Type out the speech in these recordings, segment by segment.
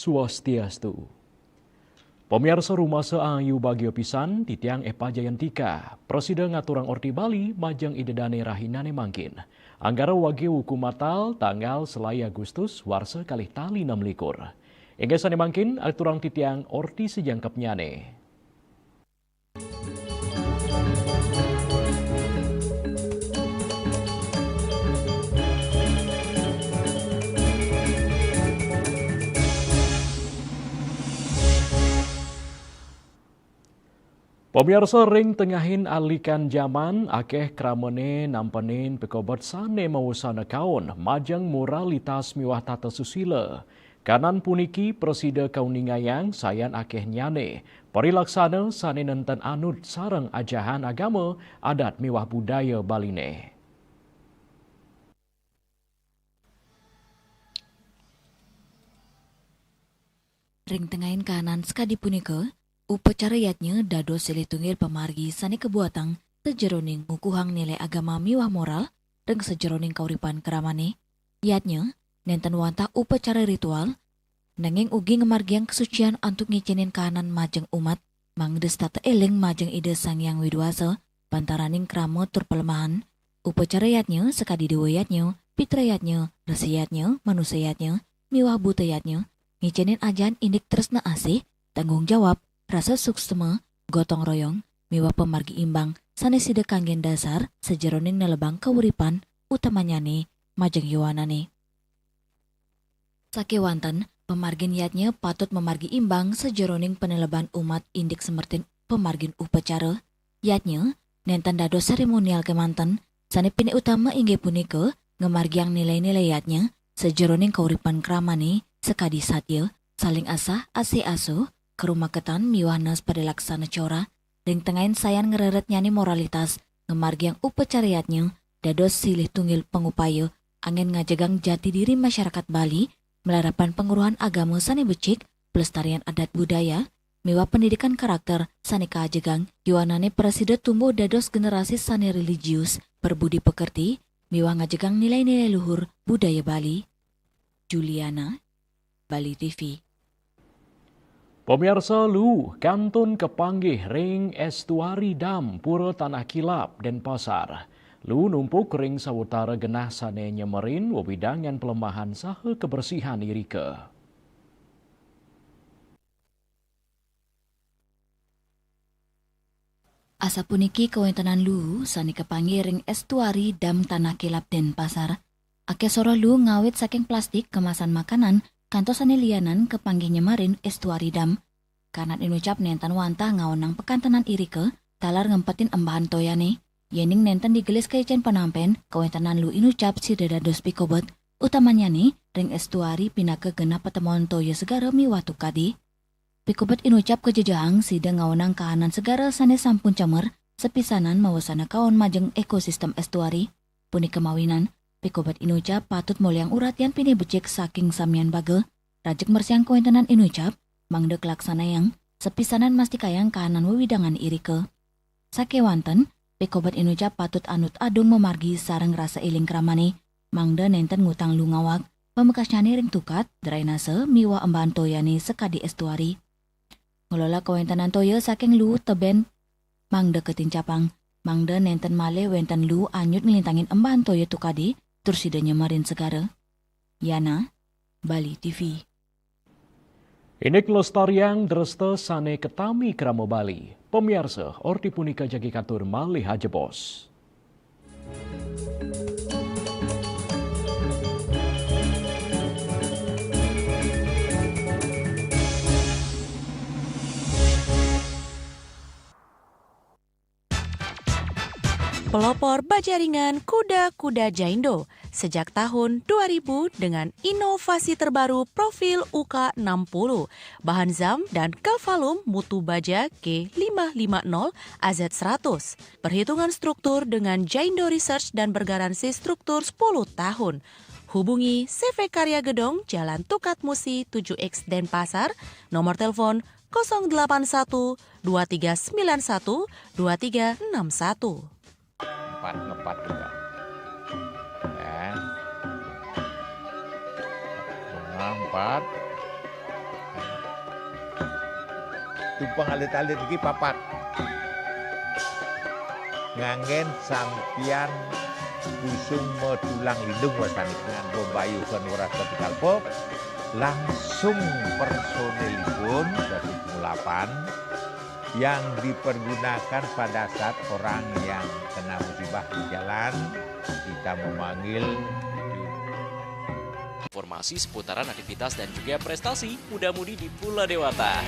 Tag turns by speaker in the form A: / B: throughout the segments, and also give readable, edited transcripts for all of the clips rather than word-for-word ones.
A: Swastiastu. Pemirsa rumah seayu bagio pisan di tiang Epa Jayantika, Presiden ngaturang Orti Bali majeng idedane rahinane mangkin. Anggara wagio hukum matal tanggal selai Agustus warsa kalih tali 6 likur. Inggesane mangkin aturang ti tiang Orti sejangkep nyane. Pemirsa ring tengahin alikan zaman akeh kramene nampenin pekobat sane mawusana kaon majeng moralitas miwah tata susila. Kanan puniki presida kauningayang sayan akeh nyane. Parilaksana sane nenten anut sareng ajahan agama adat miwah budaya Baline.
B: Ring tengahin kanan sekadi punika upacara yatnya dado silih tunggil pemargi sani kebuatang sejeroning ngukuhang nilai agama miwah moral dan sejeroning kauripan keramane. Yatnya nenten wantah upacara ritual nanging ugi ngemargiang kesucian antuk ngicinin kahanan majeng umat mangdes tata eling majeng ide sang yang widuasa pantaraning krama tur pelemahan. Upacara yatnya sekadi dewa yatnya, pitra yatnya, resi yatnya, manusia yatnya, miwah buta yatnya ngicinin ajan indik tresna asih, tanggung jawab, rasa suksema, gotong royong, miwah pemargi imbang, sanes sida kanggen dasar, sejeroning nelebang kauripan, utamanya nih, majeng yuwanane. Sakewanten, pemargin yatnya patut memargi imbang sejeroning peneleban umat indik semertin pemargin upacara. Yatnya, nenten dado seremonial kemanten, sane pini utama inggih punika, ngemargiang nilai-nilai yatnya, sejeroning kauripan kramane, sekadi satya, saling asah, asih asuh, kerumaketan miwahnas pada laksana cora, ring tengahin sayan ngereret nyani moralitas, ngemargiang upacariatnya, dados silih tunggil pengupaya, angin ngajegang jati diri masyarakat Bali, melarapan penguruhan agama sani becik, pelestarian adat budaya, miwah pendidikan karakter, sani kajegang, yuanane presida tumbuh dados generasi sani religius, berbudi pekerti, miwah ngajegang nilai-nilai luhur budaya Bali. Juliana, Bali TV.
A: Pemirsa lu kantun kepanggih ring estuari dam pura tanah kilap Denpasar. Lu numpuk ring sawutara genah sane nyemerin wewidangan pelemahan saha kebersihan irike.
B: Asa puniki kawentanan lu sani kepanggih ring estuari dam tanah kilap Denpasar. Ake soro lu ngawit saking plastik kemasan makanan kantosan lianan kepanggih nyemarin estuari dam. Kanan inucap nenten wantah ngawenang pekantanan irike, talar ngempetin embahan toyane. Yening nenten digelis kaicen penampen, kawentanan lu inucap si dadados pikobot. Utamanya nih, ring estuari pinake genah pertemuan toya segara miwatu kadi. Pikobot inucap kejejahang sida ngawenang kahanan segara sane sampun camer, sepisanan mawasana kaon majeng ekosistem estuari. Puni kemawinan, Pikobot inucap patut muliang urat yang pini becik saking samian bagel. Rajek mersiang kawentanan inucap, mangdek laksana yang sepisanan masti kayang kahanan wewidangan irike. Sakewanten, Pikobot inucap patut anut adung memargi sareng rasa iling kramane, mangda nenten ngutang lu ngawak, pemekasnyane ring tukat, drainase, miwa embahan toyane sekadi estuari. Ngelola kawentanan toya saking lu teben, mangda ketincapang, mangda nenten male wenten lu anyut ngelintangin embahan toya tukadi, terus sida nyemarin segara. Yana, Bali TV.
A: Inik lestariang dresta sane ketami kramo Bali. Pemirsa, orti punika jagi katur malih hajebos.
C: Pelopor baja ringan kuda-kuda Jaindo sejak tahun 2000 dengan inovasi terbaru profil UK60, bahan zam dan kavalum mutu baja G550 AZ100. Perhitungan struktur dengan Jaindo Research dan bergaransi struktur 10 tahun. Hubungi CV Karya Gedong, Jalan Tukat Musi 7X Denpasar, nomor telepon 081 2391 2361.
D: Ngepat juga ya. Bunga 4 tumpang alit-alit lagi papat. Ngangen sampian busung metulang lindung wasani dengan bombayu kan waras vertikal pop. Langsung personelipun 108 yang dipergunakan pada saat orang yang kena musibah di jalan kita memanggil.
A: Informasi seputaran aktivitas dan juga prestasi muda-mudi di Pulau Dewata.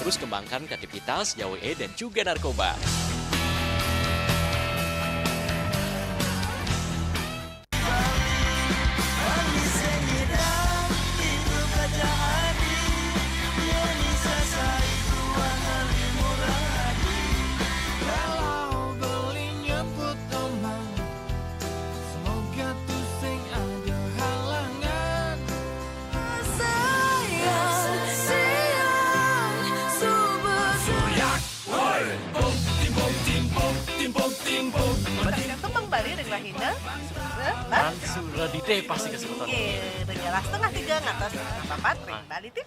A: Terus kembangkan kreativitas, jauhi dan juga narkoba. Sudah di deh pasti kesempatan.
E: Iya, dengan 2:30 ngatos papat ring bali tip.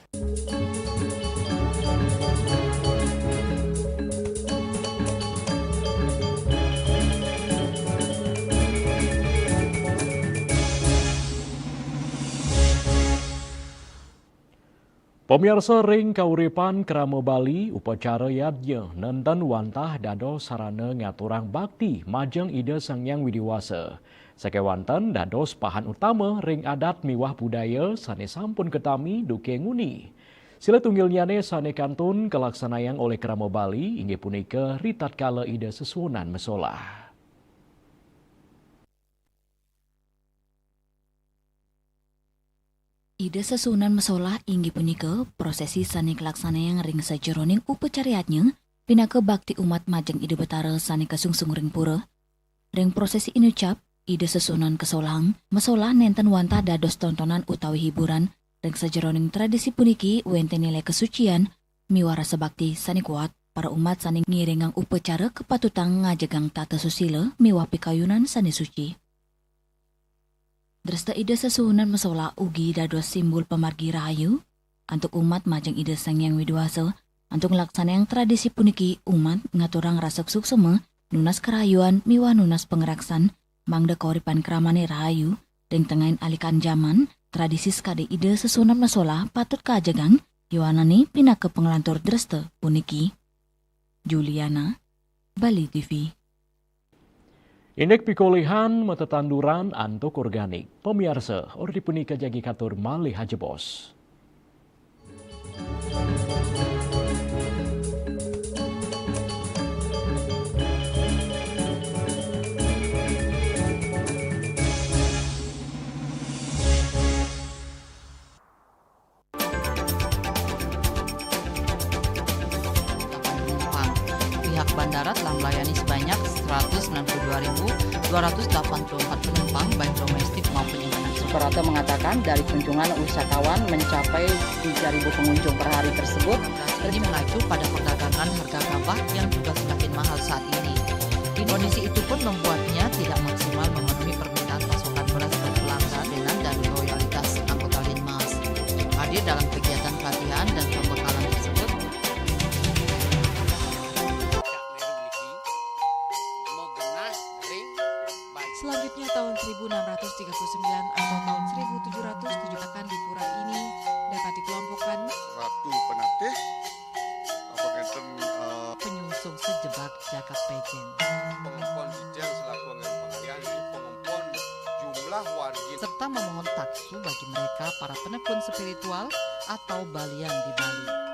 A: Pemirsa ring kauripan Krama Bali upacara yadnya nenten wantah dado sarana ngaturang bakti majeng ide Sangyang Widiwasa. Sakewanten dados pahan utama ring adat miwah budaya sane sampun ketami duke nguni. Sila tunggilnyane sane kantun kelaksanayang oleh Krama Bali inggih punika ritat kala ide sesunan mesolah.
B: Ide sesunan mesolah inggih punika prosesi sane kelaksanayang ring sajeroning upacariatnya pinaka bakti umat majeng ide betara sane kasungsung ring pura. Ring prosesi inucap ide sesunan kesolang mesolah nenten wantah dados tontonan utawi hiburan ring sajeroning tradisi puniki wente nilai kesucian miwara sebakti sane kuat para umat sane ngiringang upacara kepatutang ngajegang tata susila miwah pikayunan sane suci. Dresta ide sesuhunan mesola ugi dados simbol pemargi rahayu antuk umat majeng ide Sangyang Widiwasa antuk ngelaksanayang tradisi puniki umat ngaturang rasek suksema nunas kerayuan miwah nunas pengeraksan mangda kauripan kramane rahayu deng tengahin alikan zaman tradisi skade ide sesuhunan mesola patut kajagang yuanani pinaka penglantur dresta puniki. Juliana, Bali TV.
A: Indek pikolehan metetanduran antuk organik. Pemirsa, ordi punika jagi katur malih hajebos.
F: Pihak bandara telah melayani sebanyak 192.284 penumpang baik domestik maupun internasional.
G: Suprapto mengatakan dari kunjungan wisatawan mencapai 3.000 pengunjung per hari tersebut.
F: Ini mengacu pada perdagangan harga gabah yang juga semakin mahal saat ini. Kondisi itu pun membuatnya tidak maksimal memenuhi permintaan pasokan beras ke pelanggan dan loyalitas anggota Linmas. Hadir dalam kegiatan pelatihan dan pembekalan tersebut.
C: Selanjutnya tahun 1639 atau tahun 1707 akan di pura ini dapat dikelompokkan
H: Ratu Penatih
F: penyungsung sejebak jagat pejen.
H: Pengempon Dijeng selaku anggaran pengalian di pengempon jumlah wargi
F: serta memohon taksu bagi mereka para penekun spiritual atau balian di Bali.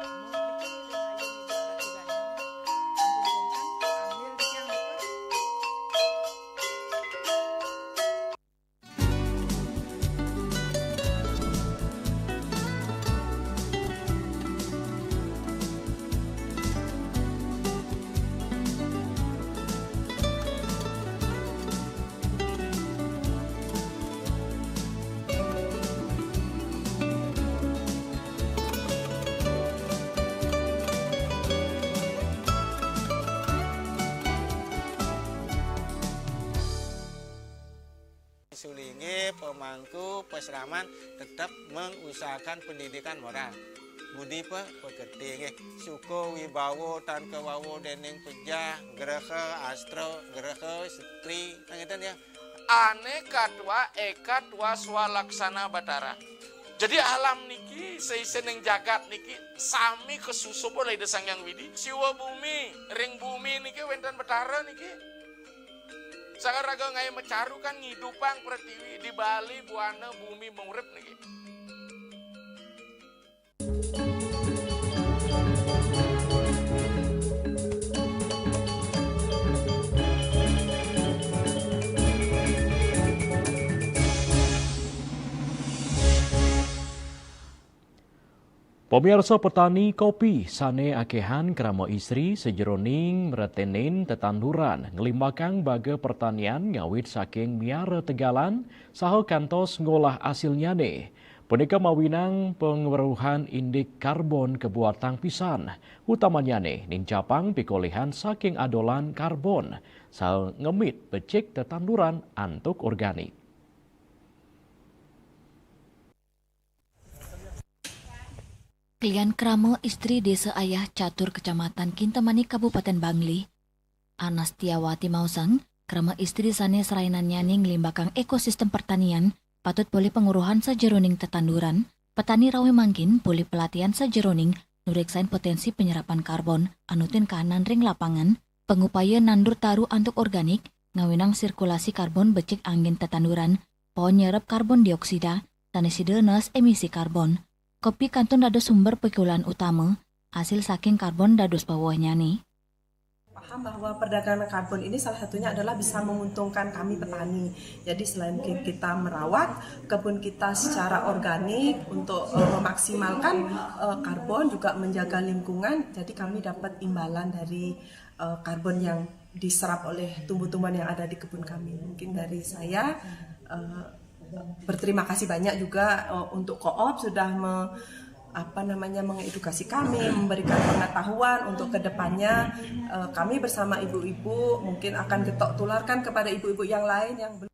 I: sulingi, pemangku, peseraman tetap mengusahakan pendidikan moral. Budi pekerti suko wibawo tan kewawo dening pejah gereha astro gereha setri ngeten ya. Aneka tua eka tua swalaksana batara. Jadi alam niki seisen yang jagat niki sami kesusup oleh desang yang widi. Siwa bumi, ring bumi niki wenten betara niki. Sangat raga ngai mecaru kan ngidupang pertiwi di Bali buana bumi mengurip niki.
A: Pemirsa petani kopi sane akehan krama istri sejeroning meretenin tetanduran ngelimbakang baga pertanian ngawit saking miara Tegalan saha kantos ngolah asilnya ne. Punika mawinang pengeruhan indik karbon kebuatan pisan utamanya ne ning capang pikolehan saking adolan karbon saha ngemit becik tetanduran antuk organik.
B: Klian kramo istri desa ayah catur kecamatan Kintamani Kabupaten Bangli. Anastiawati Mausang, krama istri sane serainannya ning limbakang ekosistem pertanian, patut boleh penguruhan sajeroning tetanduran, petani rawe mangkin boleh pelatihan sajeroning, nureksain potensi penyerapan karbon, anutin kahanan ring lapangan, pengupaya nandur taru antuk organik, ngawinang sirkulasi karbon becik angin tetanduran, pohon nyerap karbon dioksida, taneside nas emisi karbon. Kopi kantun dados sumber pekulan utama, hasil saking karbon dados bawahnya nih.
J: Paham bahwa perdagangan karbon ini salah satunya adalah bisa menguntungkan kami petani. Jadi selain kita merawat kebun kita secara organik untuk memaksimalkan karbon, juga menjaga lingkungan, jadi kami dapat imbalan dari karbon yang diserap oleh tumbuh-tumbuhan yang ada di kebun kami. Mungkin dari saya berterima kasih banyak juga untuk Koop sudah mengedukasi kami, memberikan pengetahuan untuk kedepannya kami bersama ibu-ibu mungkin akan getok tularkan kepada ibu-ibu yang lain yang belum.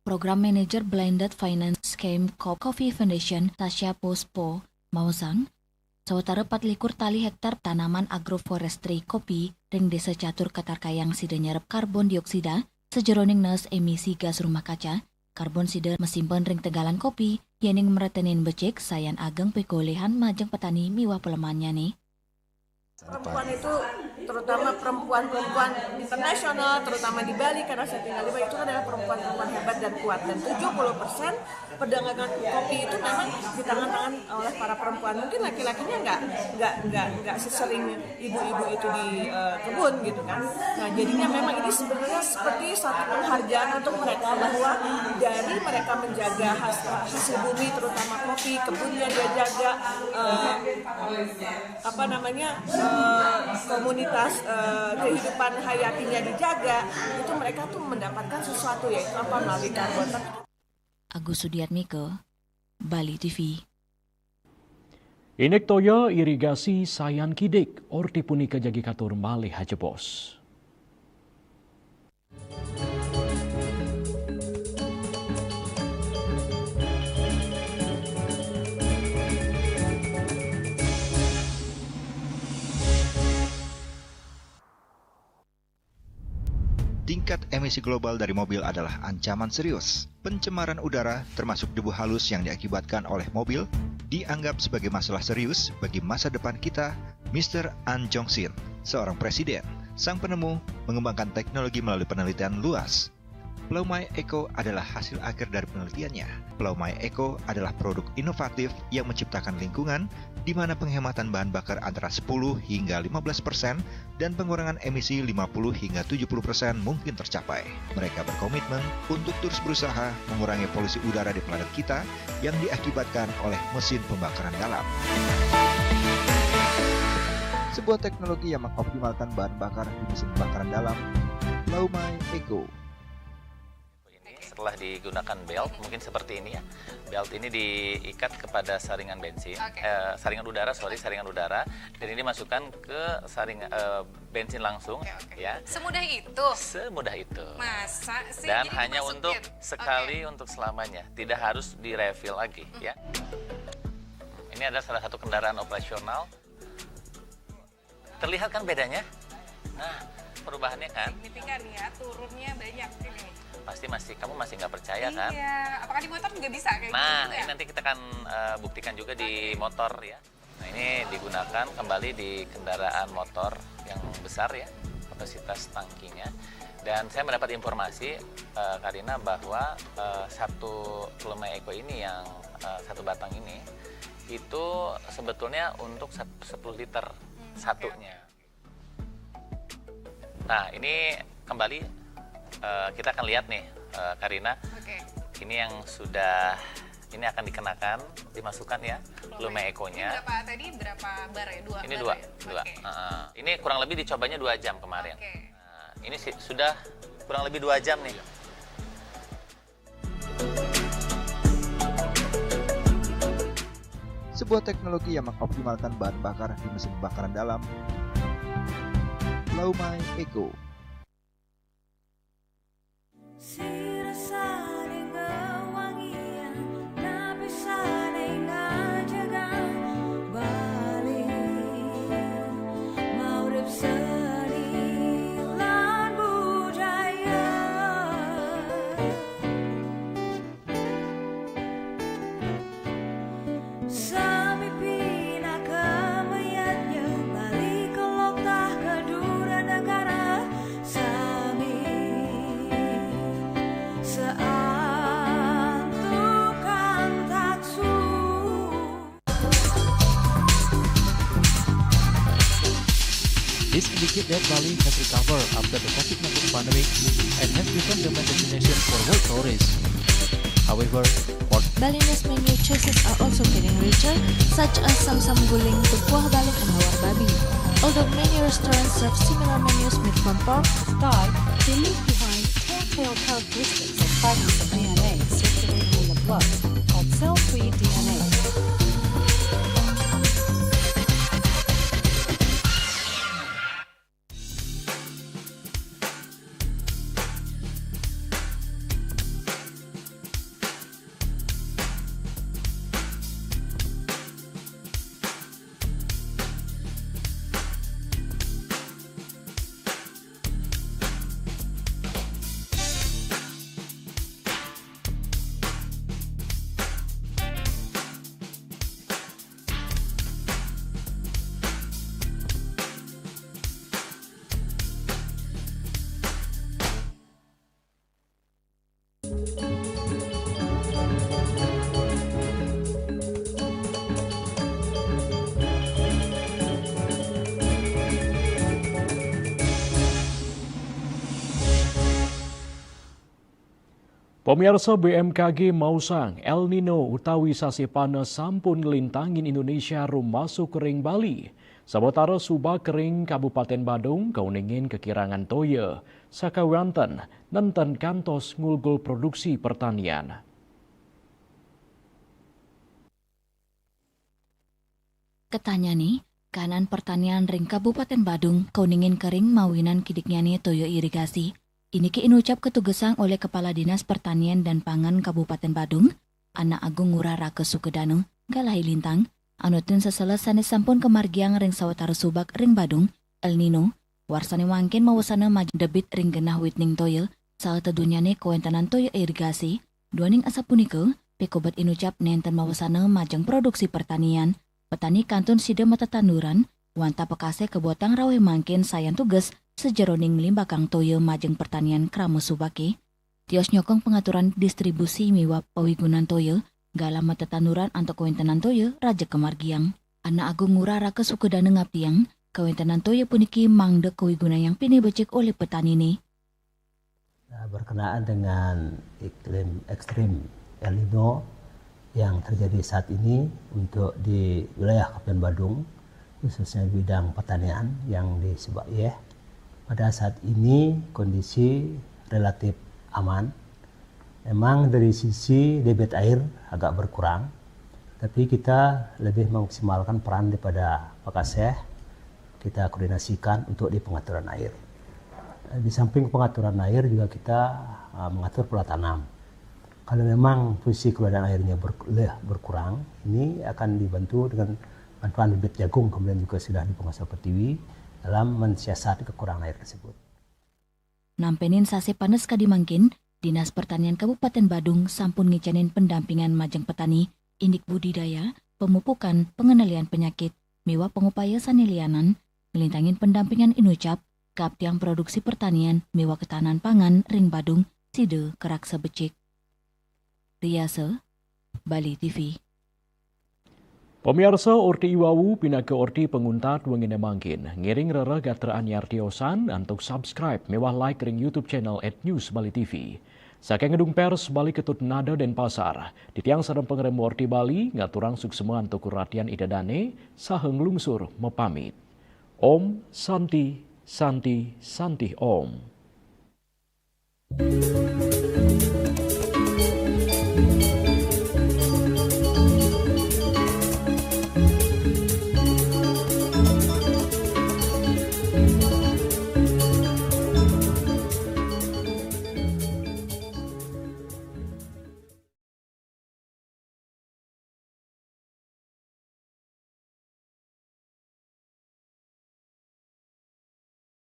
B: Program Manager Blended Finance Scheme Coffee Foundation Tasya Pospo Mausang, sawetara 4 tali hektar tanaman agroforestry kopi ring desa catur katarkayang sida nyerep karbon dioksida sejeroning nes emisi gas rumah kaca. Karbon sida mesimpan ring Tegalan kopi, yening meretenin becik sayan ageng pekolehan majeng petani miwah pelemannya nih.
J: Perempuan itu, terutama perempuan-perempuan internasional, terutama di Bali, karena saya tinggal di Bali, itu adalah perempuan-perempuan hebat dan kuat. Dan 70% perdagangan kopi itu memang di tangan-tangan oleh para perempuan. Mungkin laki-lakinya nggak sesering ibu-ibu itu di kebun gitu kan. Nah jadinya memang ini sebenarnya seperti satu penghargaan untuk mereka bahwa dari mereka menjaga hasil bumi, terutama kopi, kebunnya dia jaga, komunitas kehidupan hayatinya dijaga, itu mereka tuh mendapatkan sesuatu yaitu melalui karbon.
B: Agus Sudiatmiko, Bali TV.
A: Inek toya irigasi sayan kidik orti punika jagi katur malih hajebos.
K: Tingkat emisi global dari mobil adalah ancaman serius. Pencemaran udara, termasuk debu halus yang diakibatkan oleh mobil, dianggap sebagai masalah serius bagi masa depan kita. Mr. An Jong-sin, seorang presiden, sang penemu, mengembangkan teknologi melalui penelitian luas. Plaumai Eco adalah hasil akhir dari penelitiannya. Plaumai Eco adalah produk inovatif yang menciptakan lingkungan di mana penghematan bahan bakar antara 10 hingga 15% dan pengurangan emisi 50 hingga 70% mungkin tercapai. Mereka berkomitmen untuk terus berusaha mengurangi polusi udara di planet kita yang diakibatkan oleh mesin pembakaran dalam. Sebuah teknologi yang mengoptimalkan bahan bakar di mesin pembakaran dalam, Plaumai Eco.
L: setelah digunakan belt, mungkin seperti ini ya. Belt ini diikat kepada saringan bensin, saringan udara, dan ini dimasukkan ke bensin langsung, ya.
C: Semudah itu?
L: Semudah itu.
C: Masa sih?
L: Dan
C: Jadi
L: hanya
C: dimasukin?
L: untuk sekali, untuk selamanya, tidak harus di-refill lagi, ya. Ini adalah salah satu kendaraan operasional. Terlihat kan bedanya? Nah, perubahannya kan?
C: Signifikan ya, turunnya banyak ini.
L: Pasti kamu masih nggak percaya kan?
C: Iya, apakah di motor juga bisa kayak gitu?
L: Nah,
C: Ya?
L: ini nanti kita akan buktikan juga di motor ya. Nah, ini digunakan kembali di kendaraan motor yang besar ya, kapasitas tangkinya. Dan saya mendapat informasi, Karina, bahwa satu Lumai Eco ini yang satu batang ini, itu sebetulnya untuk 10 liter satunya. Nah, ini kembali kita akan lihat nih, Karina. Ini yang sudah, ini akan dikenakan, dimasukkan ya, Lumai Eco-nya.
C: Berapa bar ya?
L: Ini dua. Ini kurang lebih dicobanya 2 jam kemarin. Nah, ini sudah kurang lebih 2 jam nih.
K: Sebuah teknologi yang mengoptimalkan bahan bakar di mesin bakaran dalam. Lumai Eco.
A: This indicates that Bali has recovered after the COVID-19 pandemic and has become the main destination for world tourists. However,
B: Balinese menu choices are also getting richer, such as Samsam Guling, Kuah Bali, and Hawar Babi. Although many restaurants serve similar menus made from pork,
M: Start, they leave behind telltale characteristics of fragments of DNA circulating in the blood, called cell-free DNA.
A: pemirsa BMKG Mausang, El Nino utawi sasi panas sampun lintangin Indonesia rum masuk kering Bali. Sabotara Subah Kering Kabupaten Badung kauningin kekirangan toya, sakawanten nenten kantos ngulgul produksi pertanian.
B: Ketanya nih, kanan pertanian ring Kabupaten Badung kauningin kering mawinan kidiknyane toyo irigasi. Ini inucap ketugesang oleh Kepala Dinas Pertanian dan Pangan Kabupaten Badung, Anak Agung Ngurah Rake Sukedanu, Galahi Lintang, anutin seselesan sampun kemargiang ring sawatara subak ring Badung, El Nino, warsane wangkin mawasana maju debit ring genah witning toyo, saat tedunyane kawentanan toyo irigasi, duaning asap punike, pekobat inucap nenten mawasana majang produksi pertanian, petani kantun sida mata tanduran, wanta pekase kebuatang rawe mangkin sayan tugas, sejeroning limbakang toyo majeng pertanian Kramo Subaki, tios nyokong pengaturan distribusi miwap pawigunan toyo, galama tetanuran anto kawentenan toyo Raja Kemargiang. Anak Agung Ngurah Rake Sukedanu ngapiang, kawentenan toyo puniki mangde kawiguna yang pinibecik oleh petani ini.
N: Berkenaan dengan iklim ekstrim El Nino yang terjadi saat ini untuk di wilayah Kabupaten Badung, khususnya bidang pertanian yang di Subakiyeh. Pada saat ini kondisi relatif aman Memang dari sisi debit air agak berkurang, tapi kita lebih memaksimalkan peran daripada Pakaseh. Kita koordinasikan untuk di pengaturan air. Di samping pengaturan air juga kita mengatur pola tanam. Kalau memang posisi keberadaan airnya berkurang, ini akan dibantu dengan bantuan bibit jagung, kemudian juga sudah di penguasa pertiwi dalam mensiasati kekurangan air tersebut.
B: Nampenin sase panes kadimangkin, Dinas Pertanian Kabupaten Badung sampun ngicanin pendampingan majeng petani, indik budidaya, pemupukan, pengendalian penyakit, miwa pengupaya sanilianan, ngelintangin pendampingan inucap, kap tiang produksi pertanian, miwa ketahanan pangan, ring Badung, side kerak sebecik. Riase, Bali TV.
A: Pemirsa orti iwawu pina ke orti penguntat wengine mangkin. Ngiring rara gatra anyar tiosan untuk subscribe mewah like ring YouTube channel @news Bali TV. Saking gedung pers Bali Ketut Nada dan Pasar. Di tiang sareng pengerem orti Bali ngaturang suksema untuk kuratian idadane saheng lungsur mepamit. Om Santi Santi Santi Om.